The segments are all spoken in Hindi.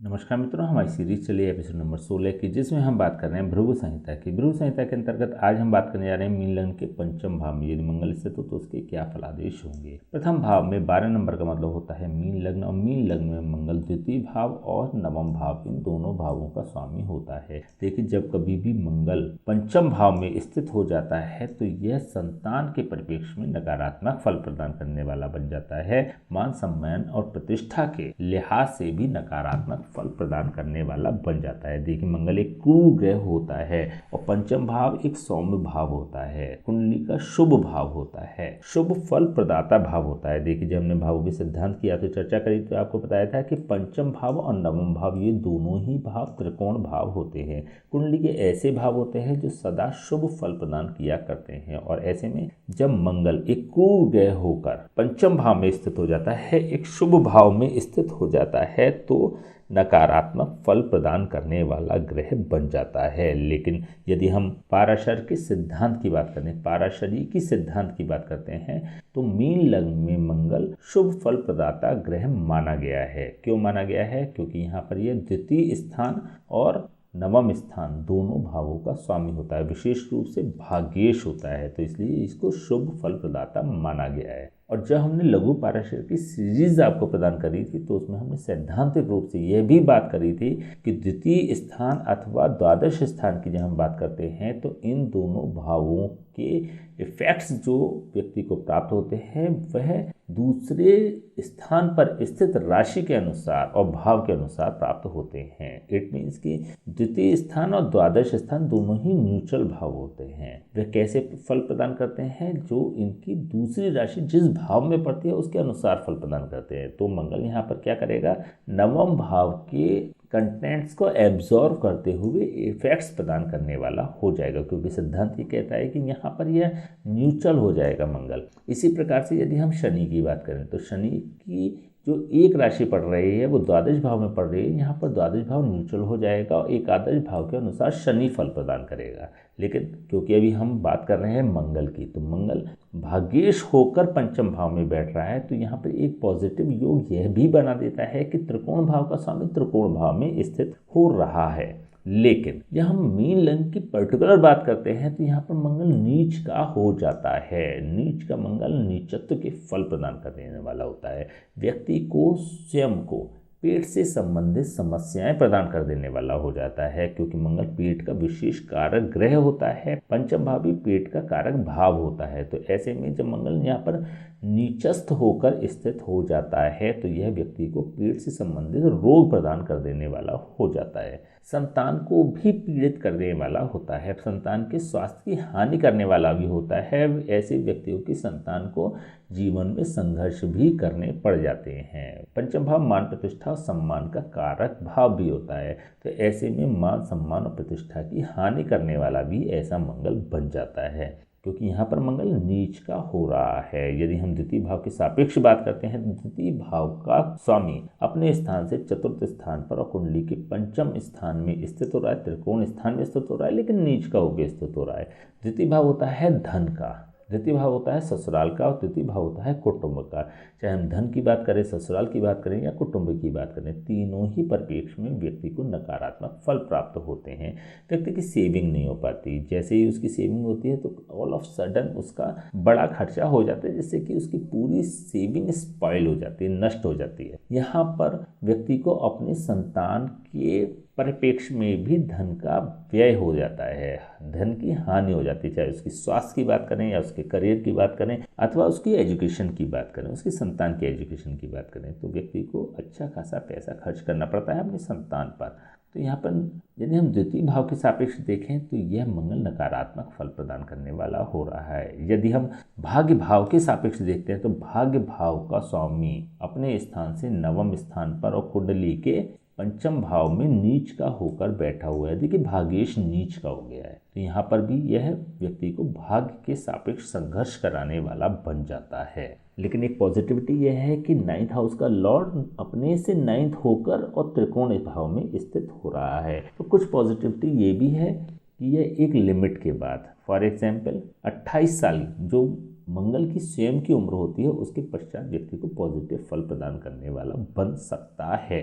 नमस्कार मित्रों, हमारी सीरीज चली है एपिसोड नंबर 16 की, जिसमें हम बात कर रहे हैं भृगु संहिता की। भृगु संहिता के अंतर्गत आज हम बात करने जा रहे हैं मीन लग्न के पंचम भाव में यदि मंगल स्थित हो तो उसके क्या फलादेश होंगे। प्रथम भाव में 12 नंबर का मतलब होता है मीन लग्न, और मीन लग्न में मंगल द्वितीय भाव और नवम भाव, इन दोनों भावों का स्वामी होता है। देखिए, जब कभी भी मंगल पंचम भाव में स्थित हो जाता है तो यह संतान के परिप्रेक्ष्य में नकारात्मक फल प्रदान करने वाला बन जाता है। मान सम्मान और प्रतिष्ठा के लिहाज से भी नकारात्मक फल प्रदान करने वाला बन जाता है। देखिए, मंगल एक क्रूर ग्रह होता है और पंचम भाव एक सौम्य भाव होता है, कुंडली का शुभ भाव होता है, शुभ फल प्रदाता भाव होता है। देखिए, जब हमने भावों के सिद्धांत की आपसे चर्चा करी तो आपको बताया था कि पंचम भाव और नवम भाव ये दोनों ही भाव त्रिकोण भाव होते हैं। कुंडली के ऐसे भाव होते हैं जो सदा शुभ फल प्रदान किया करते हैं, और ऐसे में जब मंगल एक क्रूर ग्रह होकर पंचम भाव में स्थित हो जाता है, एक शुभ भाव में स्थित हो जाता है, तो नकारात्मक फल प्रदान करने वाला ग्रह बन जाता है। लेकिन यदि हम पाराशर के सिद्धांत की बात करें, पाराशरी की सिद्धांत की बात करते हैं, तो मीन लग्न में मंगल शुभ फल प्रदाता ग्रह माना गया है। क्यों माना गया है? क्योंकि यहाँ पर यह द्वितीय स्थान और नवम स्थान दोनों भावों का स्वामी होता है, विशेष रूप से भाग्येश होता है, तो इसलिए इसको शुभ फल प्रदाता माना गया है। और जब हमने लघु पाराशर की सीरीज आपको प्रदान करी थी तो उसमें हमने सैद्धांतिक रूप से यह भी बात करी थी कि द्वितीय स्थान अथवा द्वादश स्थान की जब हम बात करते हैं तो इन दोनों भावों के इफेक्ट्स जो व्यक्ति को प्राप्त होते हैं वह दूसरे स्थान पर स्थित राशि के अनुसार और भाव के अनुसार प्राप्त होते हैं। इट मीन्स कि द्वितीय स्थान और द्वादश स्थान दोनों ही न्यूट्रल भाव होते हैं। वे कैसे फल प्रदान करते हैं? जो इनकी दूसरी राशि जिस भाव में पड़ती है उसके अनुसार फल प्रदान करते हैं। तो मंगल यहाँ पर क्या करेगा? नवम भाव के कंटेंट्स को एब्जॉर्व करते हुए इफेक्ट्स प्रदान करने वाला हो जाएगा, क्योंकि सिद्धांत ये कहता है कि यहाँ पर यह न्यूट्रल हो जाएगा मंगल। इसी प्रकार से यदि हम शनि की बात करें तो शनि की जो एक राशि पड़ रही है वो द्वादश भाव में पड़ रही है, यहाँ पर द्वादश भाव न्यूट्रल हो जाएगा और एकादश भाव के अनुसार शनि फल प्रदान करेगा। लेकिन क्योंकि अभी हम बात कर रहे हैं मंगल की, तो मंगल भाग्येश होकर पंचम भाव में बैठ रहा है, तो यहाँ पर एक पॉजिटिव योग यह भी बना देता है कि त्रिकोण भाव का स्वामी त्रिकोण भाव में स्थित हो रहा है। लेकिन जब हम मीन लग्न की पर्टिकुलर बात करते हैं तो यहाँ पर मंगल नीच का हो जाता है। नीच का मंगल नीचत्व के फल प्रदान कर देने वाला होता है, व्यक्ति को स्वयं को पेट से संबंधित समस्याएं प्रदान कर देने वाला हो जाता है, क्योंकि मंगल पेट का विशेष कारक ग्रह होता है, पंचम भाव भी पेट का कारक भाव होता है। तो ऐसे में जब मंगल यहाँ पर नीचस्थ होकर स्थित हो जाता है तो यह व्यक्ति को पेट से संबंधित रोग प्रदान कर देने वाला हो जाता है, संतान को भी पीड़ित करने वाला होता है, संतान के स्वास्थ्य की हानि करने वाला भी होता है। ऐसे व्यक्तियों की संतान को जीवन में संघर्ष भी करने पड़ जाते हैं। पंचम भाव मान प्रतिष्ठा और सम्मान का कारक भाव भी होता है, तो ऐसे में मान सम्मान और प्रतिष्ठा की हानि करने वाला भी ऐसा मंगल बन जाता है, क्योंकि यहाँ पर मंगल नीच का हो रहा है। यदि हम द्वितीय भाव के सापेक्ष बात करते हैं तो द्वितीय भाव का स्वामी अपने स्थान से चतुर्थ स्थान पर और कुंडली के पंचम स्थान में स्थित हो रहा है, त्रिकोण स्थान में स्थित हो रहा है, लेकिन नीच का होकर स्थित हो रहा है। द्वितीय भाव होता है धन का, द्वितीय भाव होता है ससुराल का, और तृतीय भाव होता है कुटुंब का। चाहे हम धन की बात करें, ससुराल की बात करें या कुटुंब की बात करें, तीनों ही परिप्रेक्ष्य में व्यक्ति को नकारात्मक फल प्राप्त होते हैं। व्यक्ति की सेविंग नहीं हो पाती, जैसे ही उसकी सेविंग होती है तो ऑल ऑफ सडन उसका बड़ा खर्चा हो जाता है, जिससे कि उसकी पूरी सेविंग स्पॉइल हो जाती है, नष्ट हो जाती है। यहाँ पर व्यक्ति को अपने संतान के परिप्रेक्ष्य में भी धन का व्यय हो जाता है, धन की हानि हो जाती है, चाहे उसकी स्वास्थ्य की बात करें या उसके करियर की बात करें अथवा उसकी एजुकेशन की बात करें, उसकी संतान की एजुकेशन की बात करें, तो व्यक्ति को अच्छा खासा पैसा खर्च करना पड़ता है अपनी संतान पर। तो यहाँ पर यदि हम द्वितीय भाव के सापेक्ष देखें तो यह मंगल नकारात्मक फल प्रदान करने वाला हो रहा है। यदि हम भाग्य भाव के सापेक्ष देखते हैं तो भाग्य भाव का स्वामी अपने स्थान से नवम स्थान पर और कुंडली के पंचम भाव में नीच का होकर बैठा हुआ है। देखिए, भाग्येश नीच का हो गया है, तो यहाँ पर भी यह व्यक्ति को भाग्य के सापेक्ष संघर्ष कराने वाला बन जाता है। लेकिन एक पॉजिटिविटी यह है कि 9th हाउस का लॉर्ड अपने से 9th होकर और त्रिकोण भाव में स्थित हो रहा है। तो कुछ पॉजिटिविटी ये भी है कि यह एक लिमिट के बाद, फॉर एग्जाम्पल 28 साल जो मंगल की स्वयं की उम्र होती है उसके पश्चात व्यक्ति को पॉजिटिव फल प्रदान करने वाला बन सकता है।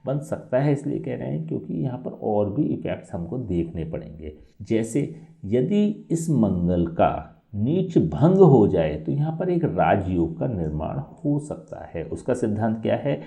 बन सकता है इसलिए कह रहे हैं क्योंकि यहाँ पर और भी इफेक्ट्स हमको देखने पड़ेंगे। जैसे यदि इस मंगल का नीच भंग हो जाए तो यहाँ पर एक राजयोग का निर्माण हो सकता है। उसका सिद्धांत क्या है?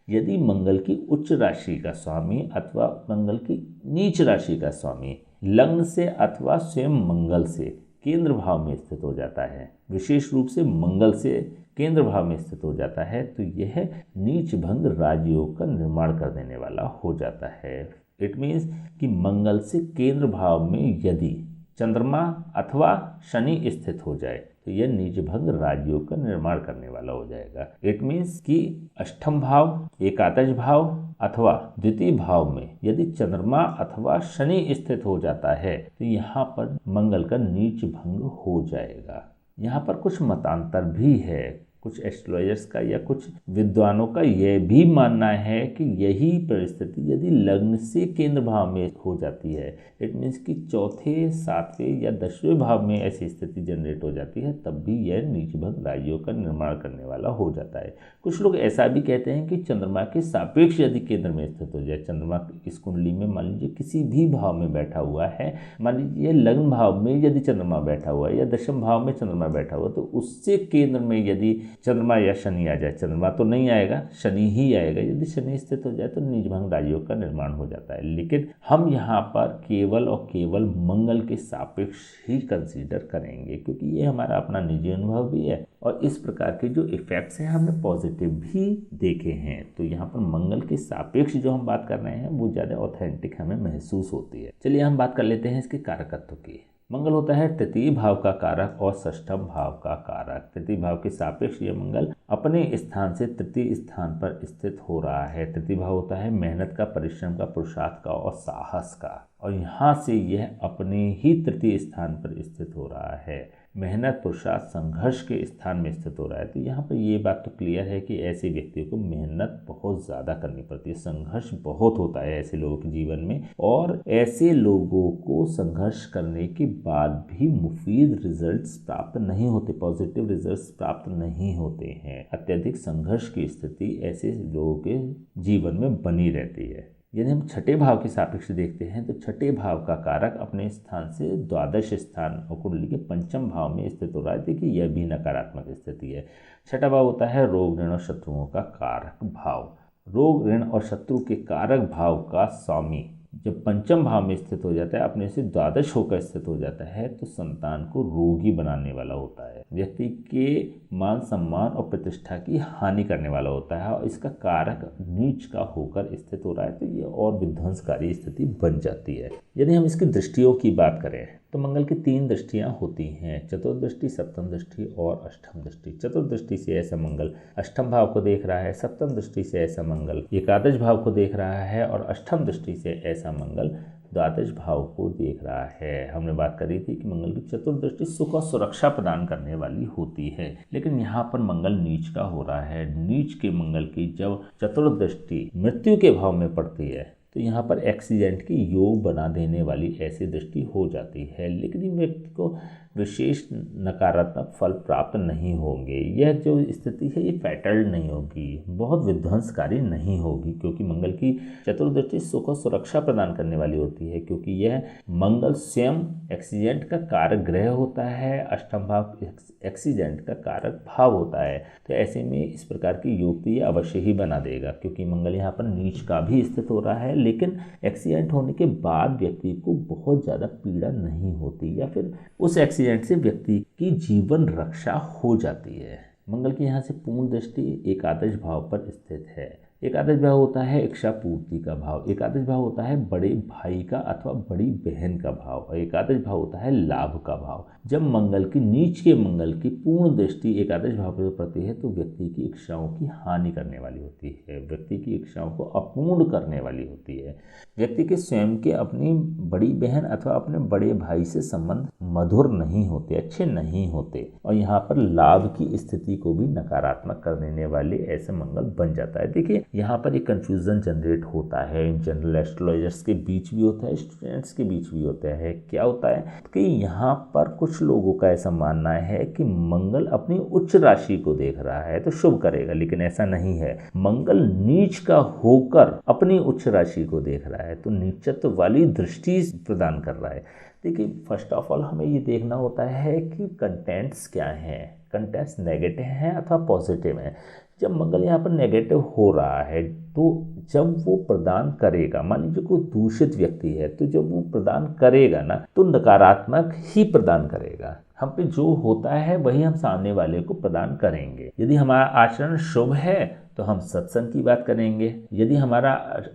यदि मंगल की उच्च राशि का स्वामी अथवा मंगल की नीच राशि का स्वामी लग्न से अथवा स्वयं मंगल से केंद्र भाव में स्थित हो जाता है, विशेष रूप से मंगल से केंद्र भाव में स्थित हो जाता है, तो यह नीच भंग राजयोग का निर्माण कर देने वाला हो जाता है। इट मीन्स कि मंगल से केंद्र भाव में यदि चंद्रमा अथवा शनि स्थित हो जाए तो यह नीच भंग राजयोग का निर्माण करने वाला हो जाएगा। इट मीन्स कि अष्टम भाव, एकादश भाव अथवा द्वितीय भाव में यदि चंद्रमा अथवा शनि स्थित हो जाता है तो यहाँ पर मंगल का नीच भंग हो जाएगा। यहाँ पर कुछ मतांतर भी है, कुछ एस्ट्रोलॉजर्स का या कुछ विद्वानों का यह भी मानना है कि यही परिस्थिति यदि लग्न से केंद्र भाव में हो जाती है, इट मीन्स कि चौथे, सातवें या 10वें भाव में ऐसी स्थिति जनरेट हो जाती है, तब भी यह नीच भंग राजयोग का निर्माण करने वाला हो जाता है। कुछ लोग ऐसा भी कहते हैं कि चंद्रमा के सापेक्ष यदि केंद्र में स्थित हो जाए, चंद्रमा इस कुंडली में मान लीजिए किसी भी भाव में बैठा हुआ है, मान लीजिए लग्न भाव में यदि चंद्रमा बैठा हुआ है या दशम भाव में चंद्रमा बैठा हुआ, तो उससे केंद्र में यदि चंद्रमा या शनि आ जाए, चंद्रमा तो नहीं आएगा, शनि ही आएगा, यदि शनि स्थित हो जाए तो नीच भंग राजयोग का निर्माण हो जाता है। लेकिन हम यहाँ पर केवल और केवल मंगल के सापेक्ष ही कंसीडर करेंगे क्योंकि ये हमारा अपना निजी अनुभव भी है और इस प्रकार के जो इफेक्ट्स हैं हमने पॉजिटिव भी देखे हैं। तो यहाँ पर मंगल के सापेक्ष जो हम बात कर रहे हैं वो ज़्यादा ऑथेंटिक हमें महसूस होती है। चलिए हम बात कर लेते हैं इसके कारकत्व की। मंगल होता है तृतीय भाव का कारक और षष्ठम भाव का कारक। तृतीय भाव के सापेक्ष ये मंगल अपने स्थान से तृतीय स्थान पर स्थित हो रहा है। तृतीय भाव होता है मेहनत का, परिश्रम का, पुरुषार्थ का और साहस का, और यहाँ से यह अपने ही तृतीय स्थान पर स्थित हो रहा है। मेहनत, पुरुषार्थ, संघर्ष के स्थान में स्थित हो रहा है। तो यहाँ पर ये बात तो क्लियर है कि ऐसे व्यक्तियों को मेहनत बहुत ज़्यादा करनी पड़ती है, संघर्ष बहुत होता है ऐसे लोगों के जीवन में, और ऐसे लोगों को संघर्ष करने के बाद भी मुफीद रिजल्ट्स प्राप्त नहीं होते, पॉजिटिव रिजल्ट्स प्राप्त नहीं होते हैं। अत्यधिक संघर्ष की स्थिति ऐसे लोगों के जीवन में बनी रहती है। यदि हम छठे भाव के सापेक्ष देखते हैं तो छठे भाव का कारक अपने स्थान से द्वादश स्थान और कुंडली के पंचम भाव में स्थित हो रहा है। देखिए यह भी नकारात्मक स्थिति है। छठा भाव होता है रोग, ऋण और शत्रुओं का कारक भाव। रोग, ऋण और शत्रु के कारक भाव का स्वामी जब पंचम भाव में स्थित हो जाता है, अपने से द्वादश होकर स्थित हो जाता है, तो संतान को रोगी बनाने वाला होता है, व्यक्ति के मान सम्मान और प्रतिष्ठा की हानि करने वाला होता है, और इसका कारक नीच का होकर स्थित हो रहा है, तो ये और विध्वंसकारी स्थिति बन जाती है। यदि हम इसकी दृष्टियों की बात करें तो मंगल की 3 दृष्टियां होती हैं, चतुर्दृष्टि, सप्तम दृष्टि और अष्टम दृष्टि। चतुर्दृष्टि से ऐसा मंगल अष्टम भाव को देख रहा है, सप्तम दृष्टि से ऐसा मंगल एकादश भाव को देख रहा है, और अष्टम दृष्टि से ऐसा मंगल द्वादश भाव को देख रहा है। हमने बात करी थी कि मंगल की चतुर्दृष्टि सुख और सुरक्षा प्रदान करने वाली होती है, लेकिन यहाँ पर मंगल नीच का हो रहा है। नीच के मंगल की जब चतुर्दृष्टि मृत्यु के भाव में पड़ती है तो यहाँ पर एक्सीडेंट की योग बना देने वाली ऐसी दृष्टि हो जाती है, लेकिन ये व्यक्ति को विशेष नकारात्मक फल प्राप्त नहीं होंगे। यह जो स्थिति है ये फैटल नहीं होगी, बहुत विध्वंसकारी नहीं होगी, क्योंकि मंगल की चतुर्दृष्टि सुख और सुरक्षा प्रदान करने वाली होती है, क्योंकि यह मंगल स्वयं एक्सीडेंट का कारक ग्रह होता है, अष्टम भाव एक्सीडेंट का कारक भाव होता है। तो ऐसे में इस प्रकार की योग तो ये अवश्य ही बना देगा, क्योंकि मंगल यहाँ पर नीच का भी स्थित हो रहा है, लेकिन एक्सीडेंट होने के बाद व्यक्ति को बहुत ज़्यादा पीड़ा नहीं होती, या फिर उस एक्सीडेंट से व्यक्ति की जीवन रक्षा हो जाती है। मंगल की यहाँ से पूर्ण दृष्टि एकादश भाव पर स्थित है। एकादश भाव होता है इच्छा पूर्ति का भाव, एकादश भाव होता है बड़े भाई का अथवा बड़ी बहन का भाव, और एकादश भाव होता है लाभ का भाव। जब मंगल की नीच के मंगल की पूर्ण दृष्टि एकादश भाव पर पड़ती है तो व्यक्ति की इच्छाओं की हानि करने वाली होती है, व्यक्ति की इच्छाओं को अपूर्ण करने वाली होती है। व्यक्ति के स्वयं के अपनी बड़ी बहन अथवा अपने बड़े भाई से संबंध मधुर नहीं होते, अच्छे नहीं होते, और यहाँ पर लाभ की स्थिति को भी नकारात्मक कर देने वाले ऐसे मंगल बन जाता है। देखिए यहाँ पर एक कन्फ्यूज़न जनरेट होता है, इन जनरल एस्ट्रोलॉजर्स के बीच भी होता है, स्टूडेंट्स के बीच भी होता है। क्या होता है कि यहाँ पर कुछ लोगों का ऐसा मानना है कि मंगल अपनी उच्च राशि को देख रहा है तो शुभ करेगा, लेकिन ऐसा नहीं है। मंगल नीच का होकर अपनी उच्च राशि को देख रहा है तो नीचत्व वाली दृष्टि प्रदान कर रहा है। देखिए, फर्स्ट ऑफ ऑल हमें ये देखना होता है कि कंटेंट्स क्या हैं, कंटेंट्स नेगेटिव हैं अथवा पॉजिटिव हैं। जब मंगल यहाँ पर नेगेटिव हो रहा है तो जब वो प्रदान करेगा, मान लीजिए कोई दूषित व्यक्ति है तो जब वो प्रदान करेगा ना तो नकारात्मक ही प्रदान करेगा। हम पे जो होता है वही हम सामने वाले को प्रदान करेंगे। यदि हमारा आचरण शुभ है तो हम सत्संग की बात करेंगे, यदि हमारा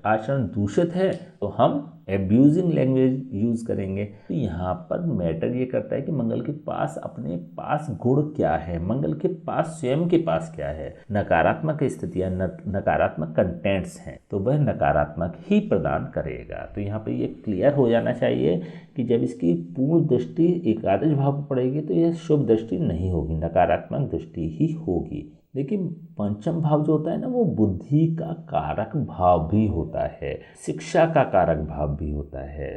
आचरण दूषित है तो हम एब्यूजिंग लैंग्वेज यूज़ करेंगे। तो यहाँ पर मैटर ये करता है कि मंगल के पास अपने पास गुण क्या है, मंगल के पास स्वयं के पास क्या है। नकारात्मक स्थितियाँ, नकारात्मक कंटेंट्स हैं तो वह नकारात्मक ही प्रदान करेगा। तो यहाँ पर ये क्लियर हो जाना चाहिए कि जब इसकी पूर्ण दृष्टि एकादश भाव पर पड़ेगी तो यह शुभ दृष्टि नहीं होगी, नकारात्मक दृष्टि ही होगी। लेकिन पंचम भाव जो होता है ना, वो बुद्धि का कारक भाव भी होता है, शिक्षा का कारक भाव भी होता है,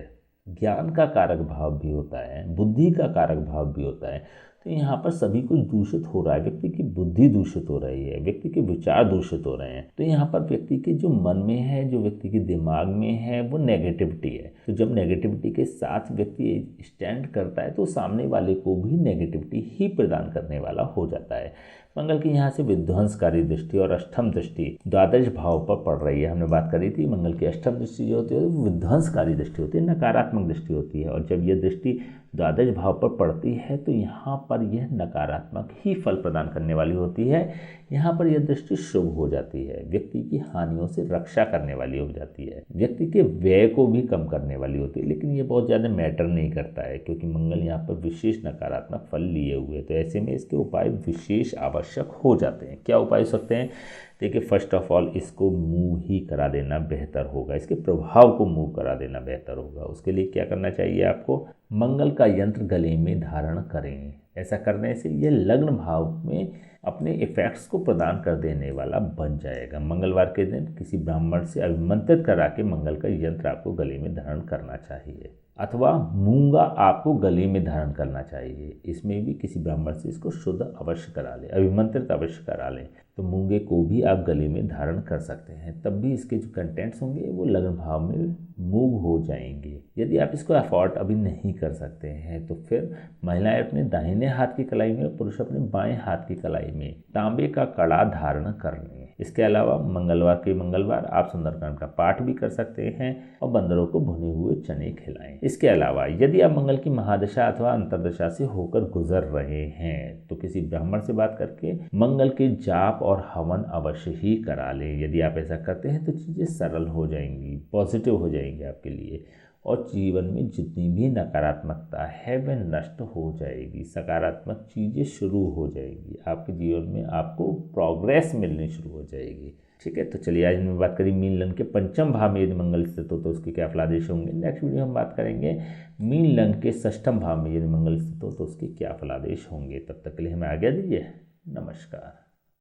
ज्ञान का कारक भाव भी होता है, बुद्धि का कारक भाव भी होता है। तो यहाँ पर सभी कुछ दूषित हो रहा है, व्यक्ति की बुद्धि दूषित हो रही है, व्यक्ति के विचार दूषित हो रहे हैं। तो यहाँ पर व्यक्ति के जो मन में है, जो व्यक्ति के दिमाग में है, वो नेगेटिविटी है। तो जब नेगेटिविटी के साथ व्यक्ति स्टैंड करता है तो सामने वाले को भी नेगेटिविटी ही प्रदान करने वाला हो जाता है। मंगल की यहाँ से विध्वंसकारी दृष्टि और अष्टम दृष्टि द्वादश भाव पर पड़ रही है। हमने बात करी थी मंगल की अष्टम दृष्टि जो होती है वो विध्वंसकारी दृष्टि होती है, नकारात्मक दृष्टि होती है। और जब यह दृष्टि द्वादश भाव पर पड़ती है तो यहाँ पर यह नकारात्मक ही फल प्रदान करने वाली होती है। यहाँ पर यह दृष्टि शुभ हो जाती है, व्यक्ति की हानियों से रक्षा करने वाली हो जाती है, व्यक्ति के व्यय को भी कम करने वाली होती है। लेकिन ये बहुत ज़्यादा मैटर नहीं करता है क्योंकि मंगल यहाँ पर विशेष नकारात्मक फल लिए हुए, तो ऐसे में इसके उपाय विशेष आवश्यक हो जाते हैं। क्या उपाय हो सकते हैं? देखिए, फर्स्ट ऑफ ऑल इसको मूव ही करा देना बेहतर होगा, इसके प्रभाव को मूव करा देना बेहतर होगा। उसके लिए क्या करना चाहिए आपको? मंगल का यंत्र गले में धारण करें। ऐसा करने से ये लग्न भाव में अपने इफेक्ट्स को प्रदान कर देने वाला बन जाएगा। मंगलवार के दिन किसी ब्राह्मण से अभिमंत्रित करा के मंगल का यंत्र आपको गले में धारण करना चाहिए, अथवा मूंगा आपको गले में धारण करना चाहिए। इसमें भी किसी ब्राह्मण से इसको शुद्ध अवश्य करा लें, अभिमंत्रित अवश्य करा लें। तो मूंगे को भी आप गले में धारण कर सकते हैं, तब भी इसके जो कंटेंट्स होंगे वो लग्न भाव में मूव हो जाएंगे। यदि आप इसको अफोर्ड अभी नहीं कर सकते हैं तो फिर महिलाएं अपने दाहिने हाथ की कलाई में और पुरुष अपने बाएं हाथ की कलाई में तांबे का कड़ा धारण कर लें। इसके अलावा मंगलवार आप सुंदरकांड का पाठ भी कर सकते हैं और बंदरों को भुने हुए चने खिलाएं। इसके अलावा यदि आप मंगल की महादशा अथवा अंतरदशा से होकर गुजर रहे हैं तो किसी ब्राह्मण से बात करके मंगल के जाप और हवन अवश्य ही करा लें। यदि आप ऐसा करते हैं तो चीज़ें सरल हो जाएंगी, पॉजिटिव हो जाएंगी आपके लिए, और जीवन में जितनी भी नकारात्मकता है वह नष्ट हो जाएगी, सकारात्मक चीज़ें शुरू हो जाएगी, आपके जीवन में आपको प्रोग्रेस मिलनी शुरू हो जाएगी। ठीक है, तो चलिए आज हम बात करें मीन लग्न के पंचम भाव में यदि मंगल स्थित हो तो उसके क्या फलादेश होंगे। नेक्स्ट वीडियो हम बात करेंगे मीन लग्न के षष्ठम भाव में यदि मंगल स्थित हो तो उसके क्या फलादेश होंगे। तब तक के लिए हमें आज्ञा दीजिए, नमस्कार।